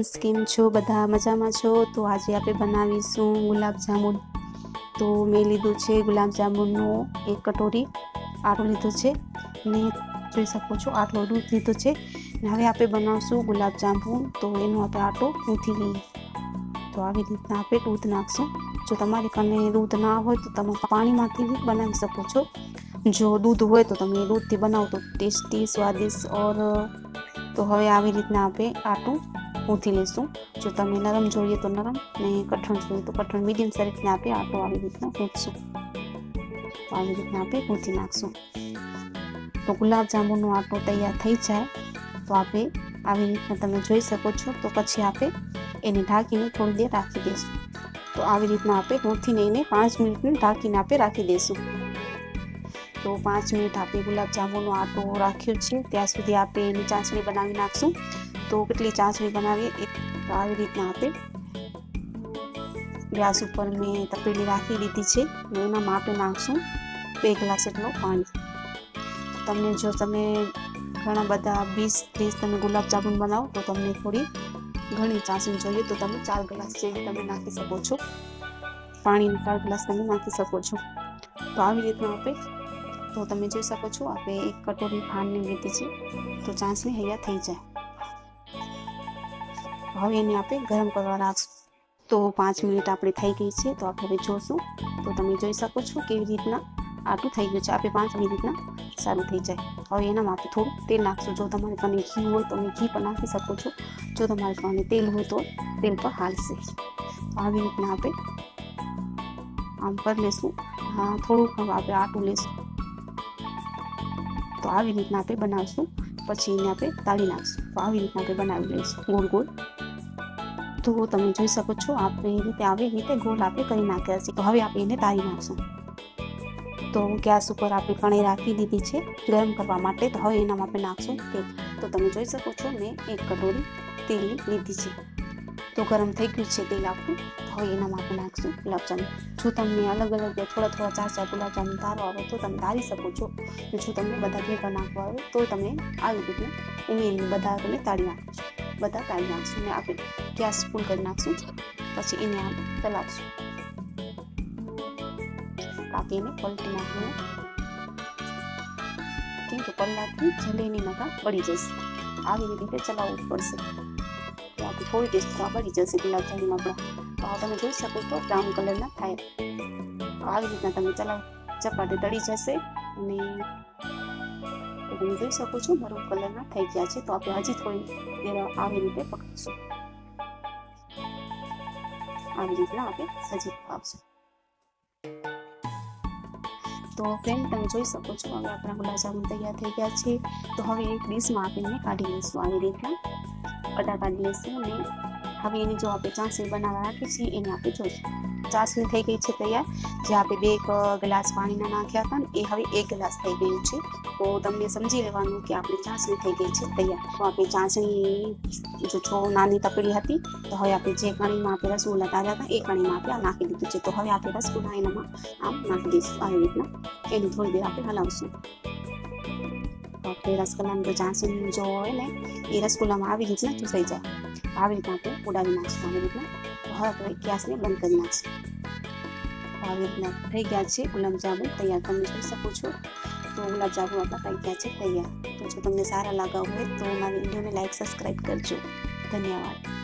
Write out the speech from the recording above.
Friends came छो बधा मजामां छो। तो आज आपणे बनावीशुं गुलाब जामुन। तो मैं लीधुं छे गुलाब जामुननो एक कटोरी आटो लीधो छे ने जोई शको छो आटलो दूध लीधो छे ने हवे आपणे बनावशुं गुलाब जामुन। तो एनो आपणे आटो गूंथी लईए। तो આવી રીતના આપણે दूध નાખશું। જો તમારી કને दूध ના હોય તો તમે પાણીમાંથી भी બનાવી શકો છો। જો दूध હોય તો તમે दूधથી બનાવો તો ટેસ્ટી સ્વાદિષ્ટ और तो हवे આવી રીતના આપણે આટું गूंथी लेशुं। जो तमे नरम जोईए तो नरम ने कठण जोईए तो कठण मीडियम साइज ने आपणे आटो આવી રીતના गूंथशुं। तो આવી રીતના આપણે गूंथी नाखशुं। तो गुलाब जामुननो आटो तैयार थई जाए तो आपणे આવી રીતના તમે જોઈ શકો છો। तो પછી આપણે એને ઢાંકીને થોડી દેર રાખી દઈશું। તો આવી રીતના આપણે ગૂંથીને એને 5 મિનિટને ઢાંકીને આપણે રાખી દઈશું। तो 5 मिनिट आपणे गुलाब जामुननो आटो राख्यो छे त्यां सुधी आपणे एनी चासणी बनावी नाखशुं। तो કેટલી ચાસણી બનાવીએ તો આવી રીતના આપણે ગેસ ઉપર મેં તપેલી રાખી દીધી છે ને એનામાં આપણે નાખશું 2 ગ્લાસ જેટલો પાણી। તમને જો તમે ઘણા બધા 20-30 તમે ગુલાબ જામુન બનાવો તો તમને થોડી ઘણી ચાસણી જોઈએ તો તમે 4 ગ્લાસ જેવી તમે નાખી શકો છો। પાણીના 4 ગ્લાસ તમે નાખી શકો છો। તો આવી રીતના આપણે तो તમે જોઈ શકો છો આપણે એક કટોરી ખાંડને લીધી છે। તો ચાસણી અહીંયા થઈ જાય। હવે એને આપણે ગરમ કરવા રાખશું। તો 5 મિનિટ આપણે થઈ ગઈ છે તો આપણે હવે જોશું। તો તમે જોઈ શકો છો કેવી રીતના આટલું થઈ ગયું છે। આપણે 5 મિનિટના સારું થઈ જાય। હવે એનામાં આપણે થોડું તેલ નાખશું। જો તમારે કને ઘી હોય તો તમે ઘી પણ નાખી શકો છો। જો તમારે કને તેલ હોય તો તેલ પણ હાલશે। આવી રીતના આપણે આમ કરી લેશું। હા થોડુંક હવે આપણે આટું લેશું। तो આવી રીતના આપણે બનાવશું પછી એને આપણે તાળી નાખશું। તો આવી રીતના આપણે બનાવી લઈશું ગોળ ગોળ। તો તમે જોઈ શકો છો આપણે એ રીતે આવી રીતે ગોળ આપણે કરી નાખ્યા છે। તો હવે આપણે એને તાળી નાખશું। તો ગેસ ઉપર આપણે કઢાઈ રાખી દીધી છે ગરમ કરવા માટે। તો હવે એનામાં આપણે નાખશું તેલ। તો તમે જોઈ શકો છો મેં એક કટોરી તેલની લીધી છે। તો ગરમ થઈ ગયું છે તેલ આપણું। તો હવે એનામાં આપણે નાખશું ગુલાબ જામુન। જો તમને અલગ અલગ થોડા થોડા 4 ગુલાબ જામુન તારો આવે તો તમે તારી શકો છો। જો તમને બધા ભેગા નાખવા આવે તો તમે આવી રીતના ઉમેરીને બધાને તાળી નાખશો। બધા તાળી નાખશું ને આપણે ગેસ ફૂલ કરી નાખશું। પછી એને આપણે ચલાવશું। આપણે એને પલટી નાખીને કેમ કે પલ્લાથી જલેની નકા પડી જશે। આવી રીતે ચલાવવું પડશે તો આપણે થોડી ટેસ્ટ પડી જશે ગુલાબ જામુન આપણા। તો તમે જોઈ શકો છો બ્રાઉન કલરના થાય। આવી રીતના તમે ચલાવો ચપાટી તળી જશે અને તમે જોઈ શકો છો મરૂન કલરના થઈ ગયા છે। તો આપણે હજી થોડી દેર આવી રીતે પકડીશું। આવી રીતના આપણે હજી પકાવશું। તો ફ્રેન્ડ તમે જોઈ શકો છો હવે આપણા ગુલાબ જામુન તૈયાર થઈ ગયા છે। તો હવે એક ડીશમાં આપણે કાઢી લઈશું। આવી રીતના અડા કાઢી લઈશું અને હવે એની જો આપણે ચાસણી બનાવવા રાખી છે એને આપણે જોઈશું। ચાસણી થઈ ગઈ છે તૈયાર। જે આપણે 2 ગ્લાસ પાણીના નાખ્યા હતા ને એ હવે 1 ગ્લાસ થઈ ગયું છે। તો તમને સમજી લેવાનું કે આપણી ચાસણી થઈ ગઈ છે તૈયાર। તો આપણી ચાસણી જો નાની તપેલી હતી તો હવે આપણે જે કણીમાં આપણે રસગુલ્લા તાર્યા હતા એ કણીમાં આપણે આ નાખી દીધું છે। તો હવે આપણે રસગુલ્લા એનામાં આમ નાખી દઈશું। આવી રીતના એની થોડી દેર આપણે હલાવશું। તો આપણે રસગુલ્લાની જો ચાસણી જો હોય ને એ રસગુલ્લામાં આવી રીતના ચૂસાઈ જાય। આવી રીતના આપણે ઉડાવી નાખશું। આવી રીતના તો હવે આપણે ગેસને બંધ કરી નાખશું। આવી રીતના થઈ ગયા છે ગુલાબ જામુન તૈયાર। તમે જોઈ શકો છો તો ગુલાબ જામુન આપણા થઈ ગયા છે તૈયાર। તો જો તમને સારા લાગ્યા હોય તો મારી વિડીયોને લાઈક સબસ્ક્રાઈબ કરજો। ધન્યવાદ।